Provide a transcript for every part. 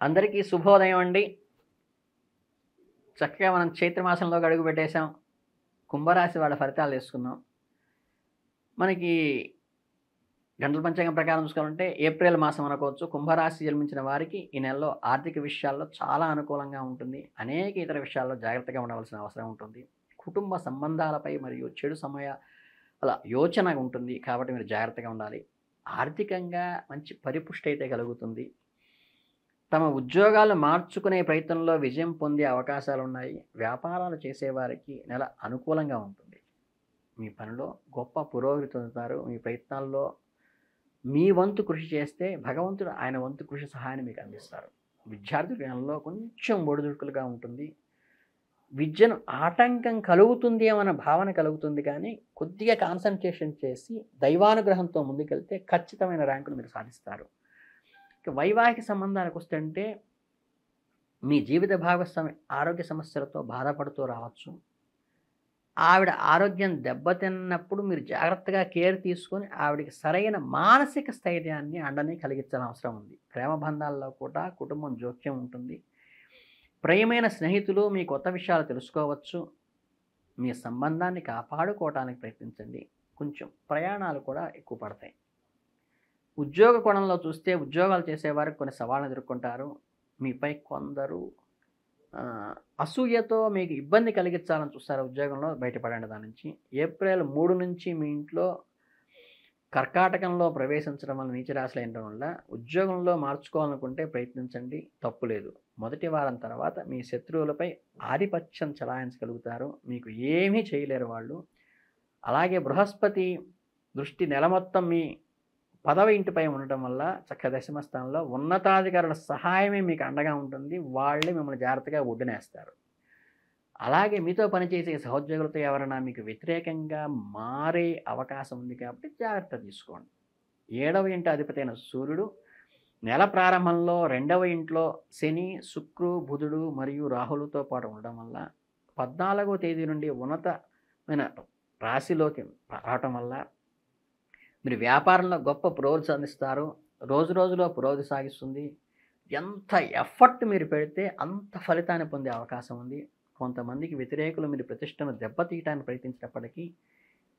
అందరికీ శుభోదయం అండి. చక్కగా మనం చైత్రమాసంలోకి అడుగు పెట్టేసాం. కుంభరాశి వాళ్ళ ఫలితాలు తీసుకుందాం. మనకి గంటల పంచాంగం ప్రకారం చూసుకోవాలంటే ఏప్రిల్ మాసం అనుకోవచ్చు. కుంభరాశి జన్మించిన వారికి ఈ నెలలో ఆర్థిక విషయాల్లో చాలా అనుకూలంగా ఉంటుంది. అనేక ఇతర విషయాల్లో జాగ్రత్తగా ఉండవలసిన అవసరం ఉంటుంది. కుటుంబ సంబంధాలపై మరియు చెడు సమయాల యోచన ఉంటుంది. కాబట్టి మీరు జాగ్రత్తగా ఉండాలి. ఆర్థికంగా మంచి పరిపుష్టి అయితే కలుగుతుంది. తమ ఉద్యోగాలు మార్చుకునే ప్రయత్నంలో విజయం పొందే అవకాశాలున్నాయి. వ్యాపారాలు చేసేవారికి నెల అనుకూలంగా ఉంటుంది. మీ పనిలో గొప్ప పురోగతి పొందుతారు. మీ ప్రయత్నాల్లో మీ వంతు కృషి చేస్తే భగవంతుడు ఆయన వంతు కృషి సహాయాన్ని మీకు అందిస్తారు. విద్యార్థుల నెలలో కొంచెం ఒడిదుడుకులుగా ఉంటుంది. విద్యను ఆటంకం కలుగుతుంది అన్న భావన కలుగుతుంది, కానీ కొద్దిగా కాన్సన్ట్రేషన్ చేసి దైవానుగ్రహంతో ముందుకెళ్తే ఖచ్చితమైన ర్యాంకులు మీరు సాధిస్తారు. ఇక వైవాహిక సంబంధాలకు వస్తుంటే మీ జీవిత భాగస్వామి ఆరోగ్య సమస్యలతో బాధపడుతూ రావచ్చు. ఆవిడ ఆరోగ్యం దెబ్బతిన్నప్పుడు మీరు జాగ్రత్తగా కేర్ తీసుకొని ఆవిడకి సరైన మానసిక స్థైర్యాన్ని అండని కలిగించాల్సిన అవసరం ఉంది. ప్రేమ బంధాల్లో కూడా కుటుంబం జోక్యం ఉంటుంది. ప్రియమైన స్నేహితులు మీ కొత్త విషయాలు తెలుసుకోవచ్చు. మీ సంబంధాన్ని కాపాడుకోవడానికి ప్రయత్నించండి. కొంచెం ప్రయాణాలు కూడా ఎక్కువ పడతాయి. ఉద్యోగ కోణంలో చూస్తే ఉద్యోగాలు చేసేవారికి కొన్ని సవాళ్ళను ఎదుర్కొంటారు. మీపై కొందరు అసూయతో మీకు ఇబ్బంది కలిగించాలని చూస్తారు. ఉద్యోగంలో బయటపడండి దాని నుంచి. ఏప్రిల్ 3 నుంచి మీ ఇంట్లో కర్కాటకంలో ప్రవేశించడం వల్ల నీచరాశులు అయిన వల్ల ఉద్యోగంలో మార్చుకోవాలనుకుంటే ప్రయత్నించండి, తప్పులేదు. మొదటి వారం తర్వాత మీ శత్రువులపై ఆధిపత్యం చలాయించగలుగుతారు. మీకు ఏమీ చేయలేరు వాళ్ళు. అలాగే బృహస్పతి దృష్టి నెల మొత్తం మీ 10వ ఇంటిపై ఉండటం వల్ల చక్కగా దశమ స్థానంలో ఉన్నతాధికారుల సహాయమే మీకు అండగా ఉంటుంది. వాళ్ళే మిమ్మల్ని జాగ్రత్తగా ఒడ్డునేస్తారు. అలాగే మీతో పనిచేసే సహోద్యోగులతో ఎవరైనా మీకు వ్యతిరేకంగా మారే అవకాశం ఉంది, కాబట్టి జాగ్రత్త తీసుకోండి. 7వ ఇంటి అధిపతి అయిన సూర్యుడు నెల ప్రారంభంలో 2వ ఇంట్లో శని, శుక్రు, బుధుడు మరియు రాహులతో పాటు ఉండడం వల్ల 14వ తేదీ నుండి ఉన్నతమైన రాశిలోకి రావటం వల్ల మీరు వ్యాపారంలో గొప్ప పురోగతి సాధిస్తారు. రోజు రోజులో పురోగతి సాగిస్తుంది. ఎంత ఎఫర్ట్ మీరు పెడితే అంత ఫలితాన్ని పొందే అవకాశం ఉంది. కొంతమందికి వ్యతిరేకులు మీరు ప్రతిష్టను దెబ్బతీయడానికి ప్రయత్నించినప్పటికీ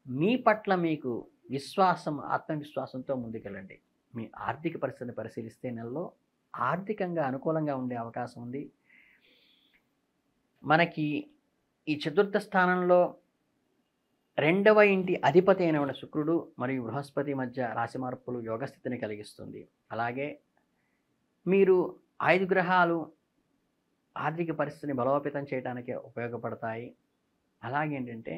మీ పట్ల మీకు విశ్వాసం, ఆత్మవిశ్వాసంతో ముందుకెళ్ళండి. మీ ఆర్థిక పరిస్థితిని పరిశీలిస్తే నెలలో ఆర్థికంగా అనుకూలంగా ఉండే అవకాశం ఉంది. మనకి ఈ చతుర్థ స్థానంలో 2వ ఇంటి అధిపతి అయిన శుక్రుడు మరియు బృహస్పతి మధ్య రాశి మార్పులు యోగస్థితిని కలిగిస్తుంది. అలాగే మీరు 5 గ్రహాలు ఆర్థిక పరిస్థితిని బలోపేతం చేయడానికి ఉపయోగపడతాయి. అలాగేంటంటే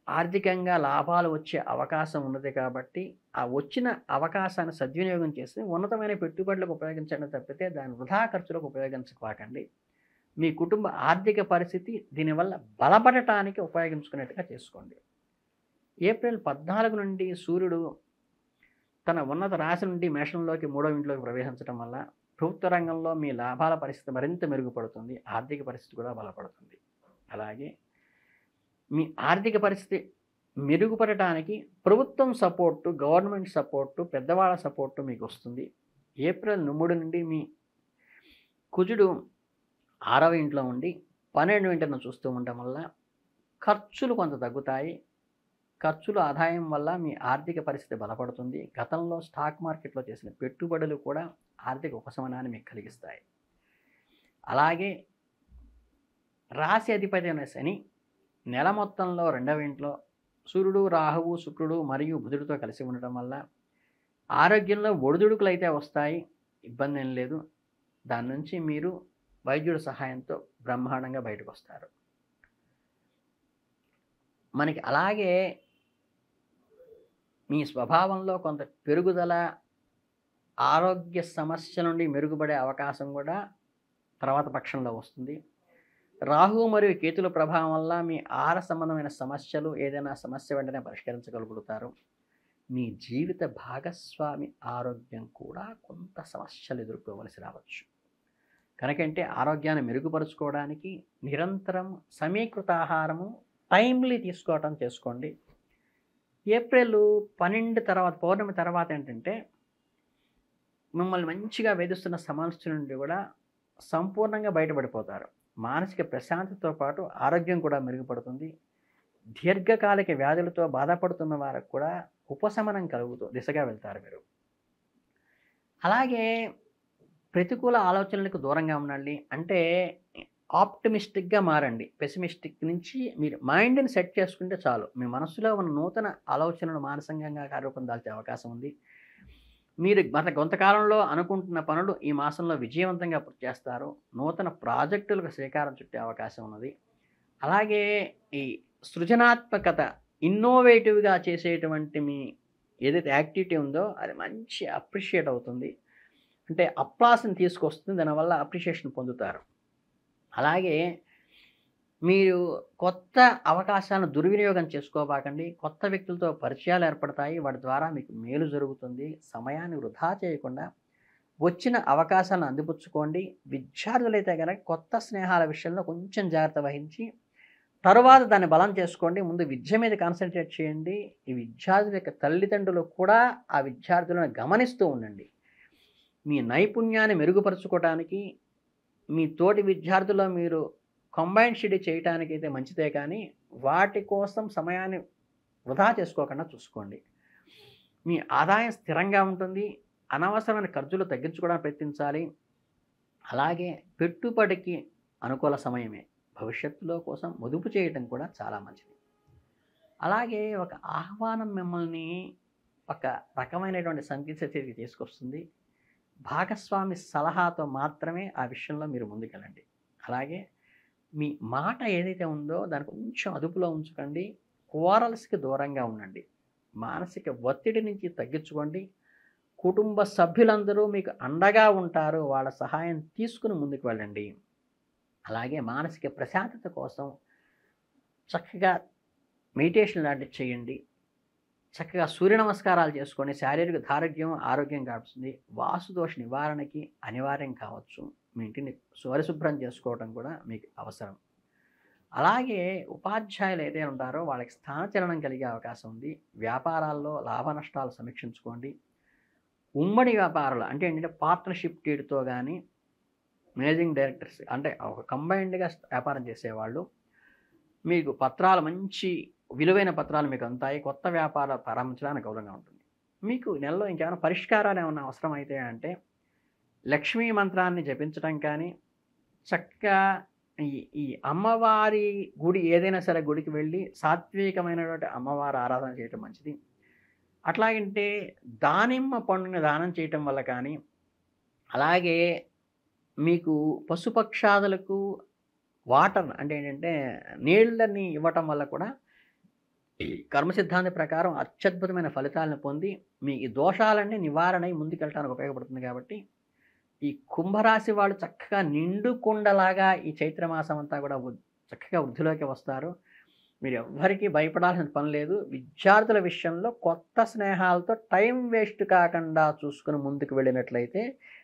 ఆర్థికంగా లాభాలు వచ్చే అవకాశం ఉన్నది, కాబట్టి ఆ వచ్చిన అవకాశాన్ని సద్వినియోగం చేసి ఉన్నతమైన పెట్టుబడులకు ఉపయోగించడం తప్పితే దాని వృధా ఖర్చులకు ఉపయోగించకండి. మీ కుటుంబ ఆర్థిక పరిస్థితి దీనివల్ల బలపడటానికి ఉపయోగించుకునేట్టుగా చేసుకోండి. ఏప్రిల్ 14 నుండి సూర్యుడు తన ఉన్నత రాశి నుండి మేషంలోకి 3వ ఇంట్లోకి ప్రవేశించడం వల్ల ప్రభుత్వ రంగంలో మీ లాభాల పరిస్థితి మరింత మెరుగుపడుతుంది. ఆర్థిక పరిస్థితి కూడా బలపడుతుంది. అలాగే మీ ఆర్థిక పరిస్థితి మెరుగుపడటానికి ప్రభుత్వం సపోర్టు, గవర్నమెంట్ సపోర్టు, పెద్దవాళ్ళ సపోర్టు మీకు వస్తుంది. ఏప్రిల్ 3 నుండి మీ కుజుడు 6వ ఇంట్లో ఉండి 12వ ఇంటిని చూస్తూ ఉండటం వల్ల ఖర్చులు కొంత తగ్గుతాయి. ఖర్చుల ఆదాయం వల్ల మీ ఆర్థిక పరిస్థితి బలపడుతుంది. గతంలో స్టాక్ మార్కెట్లో చేసిన పెట్టుబడులు కూడా ఆర్థిక ఉపశమనాన్ని మీకు కలిగిస్తాయి. అలాగే రాశి అధిపతి అయిన శని నెల మొత్తంలో 2వ ఇంట్లో సూర్యుడు, రాహువు, శుక్రుడు మరియు బుధుడితో కలిసి ఉండటం వల్ల ఆరోగ్యంలో ఒడిదుడుకులు అయితే వస్తాయి, ఇబ్బంది ఏం లేదు. దాని నుంచి మీరు వైద్యుడి సహాయంతో బ్రహ్మాండంగా బయటకు వస్తారు. మనకి అలాగే మీ స్వభావంలో కొంత పెరుగుదల, ఆరోగ్య సమస్య నుండి మెరుగుపడే అవకాశం కూడా తర్వాత పక్షంలో వస్తుంది. రాహువు మరియు కేతుల ప్రభావం వల్ల మీ ఆహార సంబంధమైన సమస్యలు, ఏదైనా సమస్య వెంటనే పరిష్కరించగలుగుతారు. మీ జీవిత భాగస్వామి ఆరోగ్యం కూడా కొంత సమస్యలు ఎదుర్కోవలసి రావచ్చు. కనుకంటే ఆరోగ్యాన్ని మెరుగుపరుచుకోవడానికి నిరంతరం సమీకృత ఆహారము టైమ్లీ తీసుకోవటం చేసుకోండి. ఏప్రిల్ 12 తర్వాత, పౌర్ణమి తర్వాత ఏంటంటే మిమ్మల్ని మంచిగా వేధిస్తున్న సమస్య నుండి కూడా సంపూర్ణంగా బయటపడిపోతారు. మానసిక ప్రశాంతతతో పాటు ఆరోగ్యం కూడా మెరుగుపడుతుంది. దీర్ఘకాలిక వ్యాధులతో బాధపడుతున్న వారికి కూడా ఉపశమనం కలుగుతూ దిశగా వెళ్తారు మీరు. అలాగే ప్రతికూల ఆలోచనలకు దూరంగా ఉండండి. అంటే ఆప్టిమిస్టిక్‌గా మారండి. పెసిమిస్టిక్ నుంచి మీరు మైండ్‌ని సెట్ చేసుకుంటే చాలు. మీ మనస్సులో ఉన్న నూతన ఆలోచనలు మానసికంగా కార్యరూపం దాల్చే అవకాశం ఉంది. మీరు గత కొంతకాలంలో అనుకుంటున్న పనులు ఈ మాసంలో విజయవంతంగా పూర్తి చేస్తారు. నూతన ప్రాజెక్టులకు శ్రీకారం చుట్టే అవకాశం ఉన్నది. అలాగే ఈ సృజనాత్మకత, ఇన్నోవేటివ్‌గా చేసేటువంటి మీ ఏదైతే యాక్టివిటీ ఉందో అది మంచి అప్రిషియేట్ అవుతుంది. అంటే అప్లాస్‌ని తీసుకొస్తుంది. దానివల్ల అప్రిషియేషన్ పొందుతారు. అలాగే మీరు కొత్త అవకాశాలను దుర్వినియోగం చేసుకోబాకండి. కొత్త వ్యక్తులతో పరిచయాలు ఏర్పడతాయి. వాటి ద్వారా మీకు మేలు జరుగుతుంది. సమయాన్ని వృధా చేయకుండా వచ్చిన అవకాశాలను అందిపుచ్చుకోండి. విద్యార్థులైతే గనక కొత్త స్నేహాల విషయంలో కొంచెం జాగ్రత్త వహించి తరువాత దాన్ని బలం చేసుకోండి. ముందు విద్య మీద కాన్సంట్రేట్ చేయండి. ఈ విద్యార్థుల యొక్క తల్లిదండ్రులు కూడా ఆ విద్యార్థులను గమనిస్తూ ఉండండి. మీ నైపుణ్యాన్ని మెరుగుపరుచుకోవడానికి మీ తోటి విద్యార్థుల్లో మీరు కంబైన్డ్ స్టడీ చేయటానికైతే మంచిదే, కానీ వాటి కోసం సమయాన్ని వృధా చేసుకోకుండా చూసుకోండి. మీ ఆదాయం స్థిరంగా ఉంటుంది. అనవసరమైన ఖర్చులు తగ్గించుకోవడానికి ప్రయత్నించాలి. అలాగే పెట్టుబడికి అనుకూల సమయమే. భవిష్యత్తులో కోసం పొదుపు చేయటం కూడా చాలా మంచిది. అలాగే ఒక ఆహ్వానం మిమ్మల్ని ఒక రకమైనటువంటి సంతృప్తి స్థితికి తీసుకొస్తుంది. భాగస్వామి సలహాతో మాత్రమే ఆ విషయంలో మీరు ముందుకెళ్ళండి. అలాగే మీ మాట ఏదైతే ఉందో దాన్ని కొంచెం అదుపులో ఉంచుకోండి. క్వారల్స్‌కి దూరంగా ఉండండి. మానసిక ఒత్తిడి నుంచి తగ్గించుకోండి. కుటుంబ సభ్యులందరూ మీకు అండగా ఉంటారు. వాళ్ళ సహాయం తీసుకుని ముందుకు వెళ్ళండి. అలాగే మానసిక ప్రశాంతత కోసం చక్కగా మెడిటేషన్ లాంటివి చేయండి. చక్కగా సూర్య నమస్కారాలు చేసుకోండి. శారీరక దారోగ్యం, ఆరోగ్యం కావస్తుంది. వాస్తుదోష నివారణకి అనివార్యం కావచ్చు. మీ ఇంటిని పరిశుభ్రం చేసుకోవడం కూడా మీకు అవసరం. అలాగే ఉపాధ్యాయులు ఏదైతే ఉంటారో వాళ్ళకి స్థానచలనం కలిగే అవకాశం ఉంది. వ్యాపారాల్లో లాభ నష్టాలు సమీక్షించుకోండి. ఉమ్మడి వ్యాపారాలు అంటే ఏంటంటే పార్ట్నర్షిప్ డీడ్‌తో కానీ మేనేజింగ్ డైరెక్టర్స్ అంటే ఒక కంబైన్డ్‌గా వ్యాపారం చేసేవాళ్ళు మీకు పత్రాలు మంచి విలువైన పత్రాలు మీకు అందుతాయి. కొత్త వ్యాపారాలు ప్రారంభించడానికి అనుకూలంగా ఉంటుంది. మీకు నెలలో ఇంకేమైనా పరిష్కారాలు ఏమైనా అవసరమైతే అంటే లక్ష్మీ మంత్రాన్ని జపించడం కానీ, చక్కగా ఈ ఈ అమ్మవారి గుడి ఏదైనా సరే గుడికి వెళ్ళి సాత్వికమైనటువంటి అమ్మవారి ఆరాధన చేయటం మంచిది. అట్లాగంటే దానిమ్మ పండుని దానం చేయటం వల్ల కానీ, అలాగే మీకు పశుపక్షాదులకు వాటర్ అంటే ఏంటంటే నీళ్ళని ఇవ్వటం వల్ల కూడా ఈ కర్మ సిద్ధాంత ప్రకారం అత్యద్భుతమైన ఫలితాలను పొంది మీ ఈ దోషాలన్నీ నివారణ అయి ముందుకెళ్ళడానికి ఉపయోగపడుతుంది. కాబట్టి ఈ కుంభరాశి వాళ్ళు చక్కగా నిండు కుండలాగా ఈ చైత్రమాసం అంతా కూడా చక్కగా వృద్ధిలోకి వస్తారు. మీరు ఎవ్వరికీ భయపడాల్సిన పని లేదు. విద్యార్థుల విషయంలో కొత్త స్నేహాలతో టైం వేస్ట్ కాకుండా చూసుకుని ముందుకు వెళ్ళినట్లయితే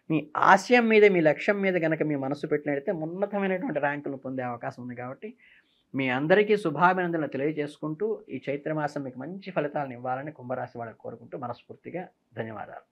మీ ఆశయం మీద, మీ లక్ష్యం మీద కనుక మీ మనసు పెట్టినట్లయితే ఉన్నతమైనటువంటి ర్యాంకులు పొందే అవకాశం ఉంది. కాబట్టి మీ అందరికీ శుభాభినందనలు తెలియజేసుకుంటూ ఈ చైత్రమాసం మీకు మంచి ఫలితాలను ఇవ్వాలని కుంభరాశి వాళ్ళకి కోరుకుంటూ మనస్ఫూర్తిగా ధన్యవాదాలు.